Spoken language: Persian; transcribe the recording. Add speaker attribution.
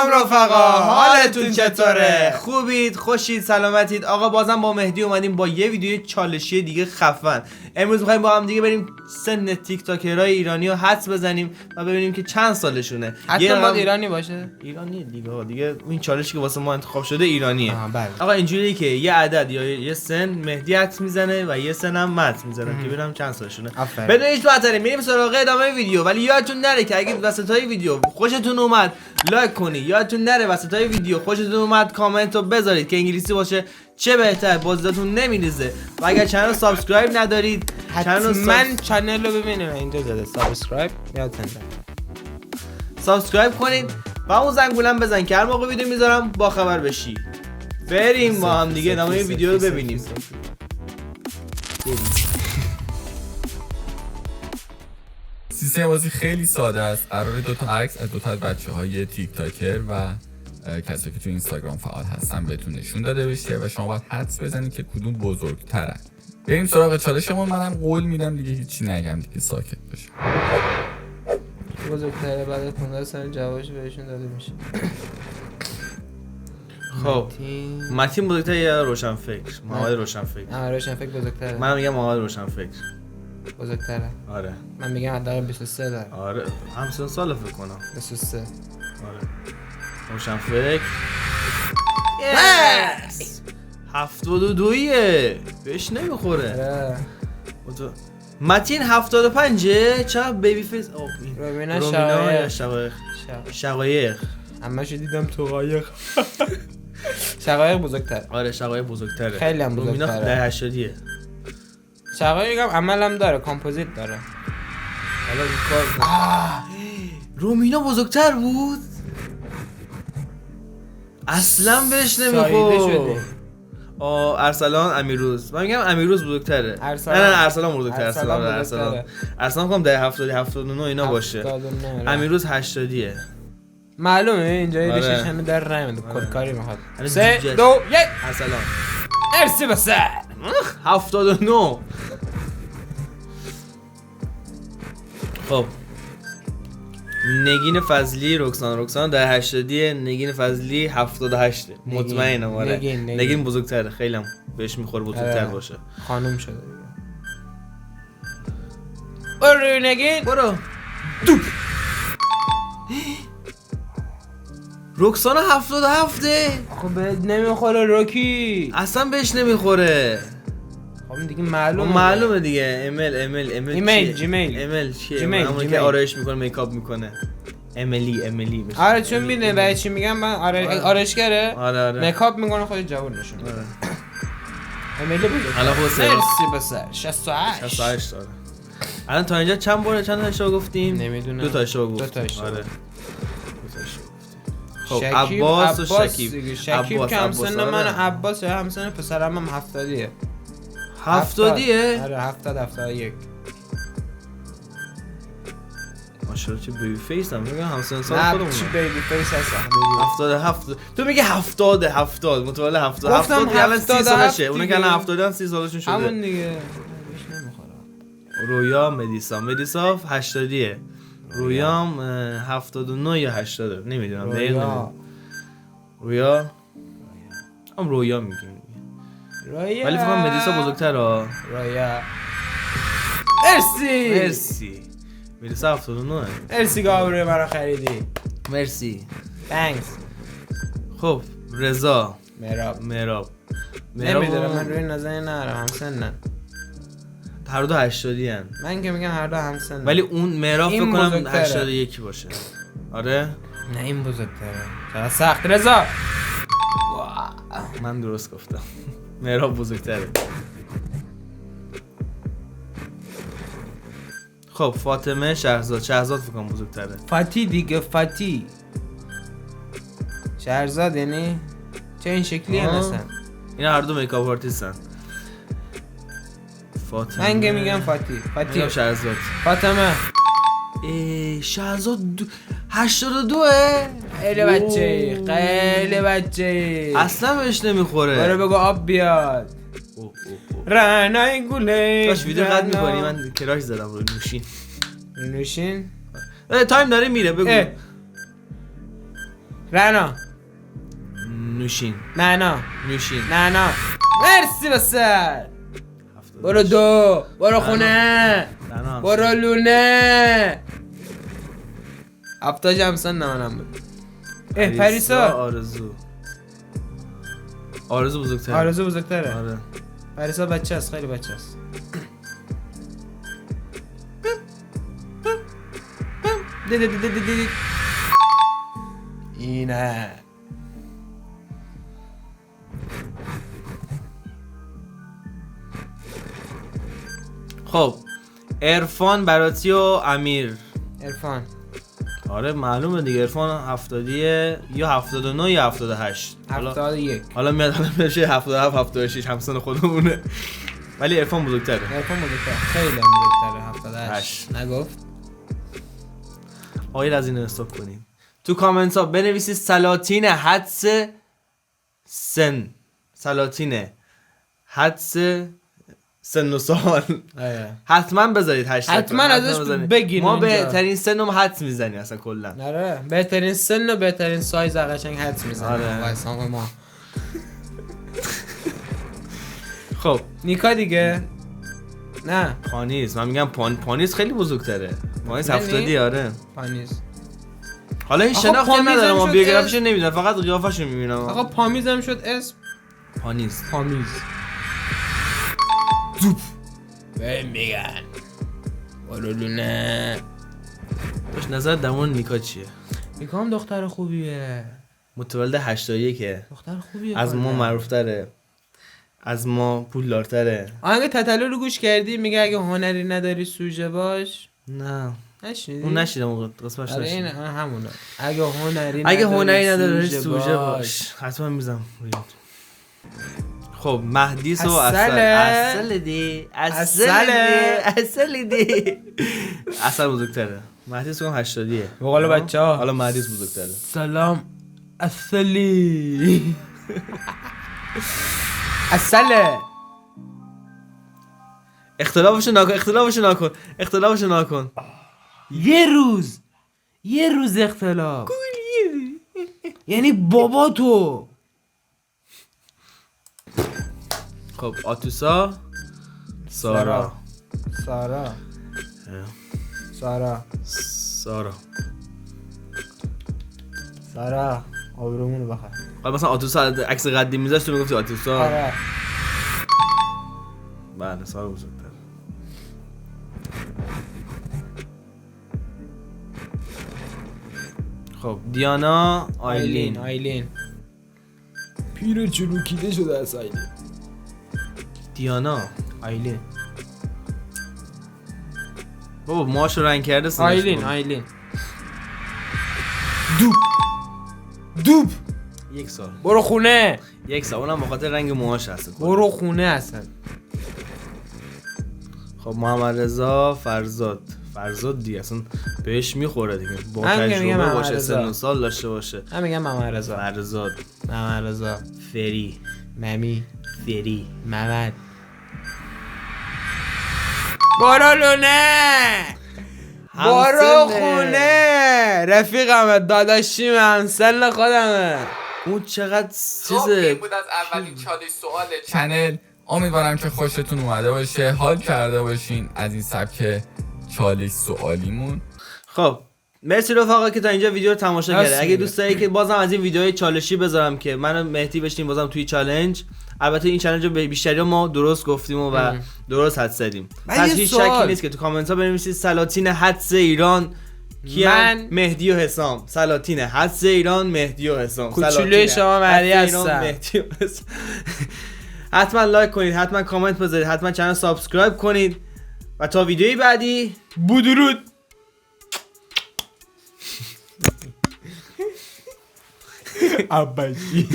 Speaker 1: سلام رفقا، حالتون چطوره؟ خوبید؟ خوشید؟ سلامتید؟ آقا بازم با مهدی اومدیم با یه ویدیو چالشی دیگه خفن. امروز می‌خوایم با هم دیگه بریم سن تیک تاکرای ایرانی رو حدس بزنیم و ببینیم که چند سالشونه.
Speaker 2: حتما باید ایرانی باشه.
Speaker 1: ایرانیه دیگه این چالشی که واسه ما انتخاب شده ایرانیه.
Speaker 2: بله.
Speaker 1: آقا اینجوریه که یه عدد یا یه سن مهدی حدس میزنه و یه سن هم مت میزنه که ببینم چند سالشونه. بدون هیچ وقت میریم سراغ ادامه ویدیو، ولی یادتون نره که اگه وسطای ویدیو خوشتون اومد لایک کنید. یادتون نره وسطای ویدیو خوشتون اومد کامنت رو بذارید که انگلیسی باشه چه بهتر، بازداتون نمیریزه. و اگر چنل سابسکرایب ندارید
Speaker 2: حتما چنل رو ببینید اینجا داده سابسکرایب یادتون نره.
Speaker 1: سابسکرایب کنید و اون زنگولم بزن که هر موقع ویدیو میذارم با خبر بشی. بریم با هم دیگه ادامه ویدیو رو ببینیم.
Speaker 3: سیستم بازی خیلی ساده است. قراره دو تا عکس از دو تا بچه‌های تیک تاکر و کسایی که تو اینستاگرام فعال هستن بهتون نشون داده بشه و شما باید حدس بزنید که کدوم بزرگترن. بریم سراغ چالشمون. منم قول میدم دیگه هیچی نگم دیگه، ساکت باشه.
Speaker 2: بزرگتره بعد از 15 سال جوابش بهشون داده میشه.
Speaker 1: خب متین بزرگتره یا روشنفکر؟ محمد روشنفکر.
Speaker 2: روشنفکر بزرگتره.
Speaker 1: من میگم محمد روشنفکر
Speaker 2: بزرگتره.
Speaker 1: آره.
Speaker 2: من میگم حداقل 23 داره.
Speaker 1: آره همسن سال فکر کنم.
Speaker 2: 23.
Speaker 1: آره روشنفکر. یس 72 بهش نمیخوره.
Speaker 2: آره.
Speaker 1: متین 75 چرا بیبی فیس؟
Speaker 2: رومینا
Speaker 1: یا شقایق.
Speaker 2: همش دیدم تو قایق. شقایق بزرگتره.
Speaker 1: آره شقایق بزرگتره.
Speaker 2: خیلی هم بزرگتره.
Speaker 1: رومینا ده 80
Speaker 2: شقایق هم عمل هم داره، کامپوزیت داره.
Speaker 1: حالا کار رومینا بزرگتر بود؟ اصلا بهش نمیخورد. ارسلان امیروز. من میگم امیروز بزرگتره. نه ارسلان بزرگتره. ارسلان میگم ده 70 79 اینا باشه. امیروز 80
Speaker 2: معلومه اینجا یه ریشش همه در نمیاد. کدکاری میخواد. 3 2 1
Speaker 1: ارسلان.
Speaker 2: ارسی بسر
Speaker 1: 79. خب نگین فضلی رکسان در 80 نگین فضلی 78 مطمئنم. آره نگین بزرگتره، خیلی هم بهش میخوره بزرگتر باشه.
Speaker 2: خانم شده برو نگین
Speaker 1: برو دوب. رکسانا 77
Speaker 2: خب بهت نمیخوره روکی،
Speaker 1: اصلا بهش نمیخوره.
Speaker 2: خب دیگه معلومه
Speaker 1: دیگه. ایمیل چیه؟ همون که آرایش میکنه میکاپ میکنه. امیلی میشه.
Speaker 2: آره چون میدونی برای چی میگم من آرایشگره.
Speaker 1: آره
Speaker 2: میکاپ میکنه خودش جوون نشون میده. امیلی بود.
Speaker 1: حالا حسین
Speaker 2: مرسی بسر 68
Speaker 1: داره. الان تا اینجا چند تا اشتباه گفتیم؟
Speaker 2: نمیدونم.
Speaker 1: 2 تا اشتباه گفتیم.
Speaker 2: آره.
Speaker 1: خب عباس و
Speaker 2: شکیب که همسن من عباس همسن پسرم هم 70.
Speaker 1: 70
Speaker 2: آره 71.
Speaker 1: ماشاءالله چه بیبی فیس هم. میگم همسن سال خودمون.
Speaker 2: چه بیبی فیس هستم.
Speaker 1: 77 تو میگه 70 متولد 70 الان 30 سالشه. اونا که الان 70 30 سالشون شده.
Speaker 2: همون دیگه.
Speaker 1: رویا مدیسا 80 رویام 79 یا 80 نمیدونم. رویا هم رویا میگیم ولی فقط مدیسا بزرگتره.
Speaker 2: رویا مرسی
Speaker 1: مدیسا 79.
Speaker 2: مرسی گابروی مرا خریدی.
Speaker 1: مرسی
Speaker 2: تانکس.
Speaker 1: خب رضا
Speaker 2: مراب نمیدونم من روی نظری ندارم. همسنن
Speaker 1: هر دو 80 ان.
Speaker 2: من که میگم هر دو همسنن
Speaker 1: ولی اون مراب فکر کنم 81 باشه. آره
Speaker 2: نه این بزرگتره. چرا سخت رضا؟
Speaker 1: من درست گفتم. مراب بزرگتره. خب فاطمه شهرزاد فکر کنم بزرگتره.
Speaker 2: فاتی دیگه فاتی. شهرزاد یعنی چه این شکلی هم هستن؟
Speaker 1: اینا هر دو میکاپ آرتیستن. فاطمه
Speaker 2: من که میگم فاتی
Speaker 1: میگم شهرزاد.
Speaker 2: فاطمه
Speaker 1: شهرزاد 82
Speaker 2: خیلی بچه
Speaker 1: اصلا بهش نمیخوره.
Speaker 2: برو بگو آب بیاد. رنای گله
Speaker 1: کاش ویدیو قد میکنی. من کراش زدم روی
Speaker 2: نوشین
Speaker 1: تایم داره میره. بگو
Speaker 2: رنا
Speaker 1: نوشین
Speaker 2: معنا
Speaker 1: نوشین
Speaker 2: معنا مرسی بسر برو دو برو خونه برو لونه 70 هم سن نمانم بود پریسا
Speaker 1: آرزو بزرگتره
Speaker 2: آرزو بزرگتره
Speaker 1: آره
Speaker 2: پریسا بچه است خیلی بچه است اینه
Speaker 1: خب عرفان براتی و امیر
Speaker 2: عرفان
Speaker 1: آره معلومه دیگه عرفان 70 یا 79 یا 78
Speaker 2: 71
Speaker 1: حالا میاد حالا میشه 77 76 همسن خودمونه ولی عرفان بزرگتره
Speaker 2: عرفان بزرگتره خیلی بزرگتره 78 نگفت
Speaker 1: آقای از این استاپ کنیم تو کامنت ها بنویسید سلاطین حدس سن سلاطین حدس سن و سال حتما بذارید هشتگ
Speaker 2: حتما ازش بگین
Speaker 1: ما بهترین سن رو حدس میزنیم اصلا کلا
Speaker 2: آره بهترین سن و بهترین سایز قشنگ حدس میزنیم
Speaker 1: آره.
Speaker 2: ما
Speaker 1: خب
Speaker 2: نیکا دیگه نه
Speaker 1: پانیز من میگم پانیز خیلی بزرگتره پانیز 70 آره
Speaker 2: پانیز
Speaker 1: حالا این شناختی نداره ما بیوگرافیشو نمیدونم فقط قیافه‌شو میبینم
Speaker 2: آقا پامیزم شد اسم
Speaker 1: پانیز
Speaker 2: دوب بهم میگن برولونه
Speaker 1: باش نظر درمون نیکا چیه؟
Speaker 2: نیکا هم دختر خوبیه
Speaker 1: متولد 81
Speaker 2: دختر خوبیه
Speaker 1: از ما معروفتره از ما پولدارتره
Speaker 2: آهنگ تتلو رو گوش کردی میگه اگه هنری نداری سوژه باش
Speaker 1: نه
Speaker 2: نشنیدی؟
Speaker 1: اون نشیدم اون قسمتش
Speaker 2: آره این همونه اگه هنری
Speaker 1: نداری سوژه باش حتما میزم خب مهدیس و اصل دی اصل بزرگتره مهدیس کن 80
Speaker 2: بقول بچه ها
Speaker 1: حالا مهدیس بزرگتره
Speaker 2: سلام اصلی اصله
Speaker 1: اختلافشو نکن
Speaker 2: یه روز اختلاف یعنی بابا تو
Speaker 1: خب آتوسا سارا
Speaker 2: آبرومونو بخیر
Speaker 1: حالا مثلا آتوسا عکس قدیم میذاشت تو میگفتی آتوسا
Speaker 2: آره
Speaker 1: بله سارا بزرگتر خب دیانا
Speaker 2: آیلین پیر چروکیده شده از آیلین
Speaker 1: دیانا
Speaker 2: آیلین
Speaker 1: بابا موهاشو رنگ کرده
Speaker 2: آیلین دوب
Speaker 1: 1 سال
Speaker 2: برو خونه
Speaker 1: 1 سال اونم به خاطر رنگ موهاش هست
Speaker 2: برو خونه اصلا
Speaker 1: خب محمد رضا فرزاد دیگه اصلا بهش میخوره دیگه با تجربه باشه سن و سال داشته باشه
Speaker 2: من میگم محمد رضا
Speaker 1: فری
Speaker 2: محمد برو خونه رفیقمه داداشیمه همسن خودمه
Speaker 1: اون چقدر چیزه
Speaker 3: بود از اولین چالش سوال چنل امیدوارم که خوشتون اومده باشه حال کرده باشین از این سبک چالش سوالیمون
Speaker 1: خب مرسی رفقا که تا اینجا ویدیو رو تماشا کردید اگه دوست دارید که بازم از این ویدیوهای چالشی بذارم که من و مهدی بشیم بازم توی چالش البته این چالش رو بیشتری ما درست گفتیم و درست حدس زدیم پس هیچ شکی نیست که تو کامنت ها بنویسید سلاطین حدس ایران کیان مهدی و حسام سلاطین حدس ایران مهدی و حسام
Speaker 2: کوچولوی شما مهدی هستم
Speaker 1: حتما لایک کنید حتما کامنت بذارید حتما چنل سابسکرایب کنید و تا ویدیوی بعدی
Speaker 2: بدرود
Speaker 1: ابدی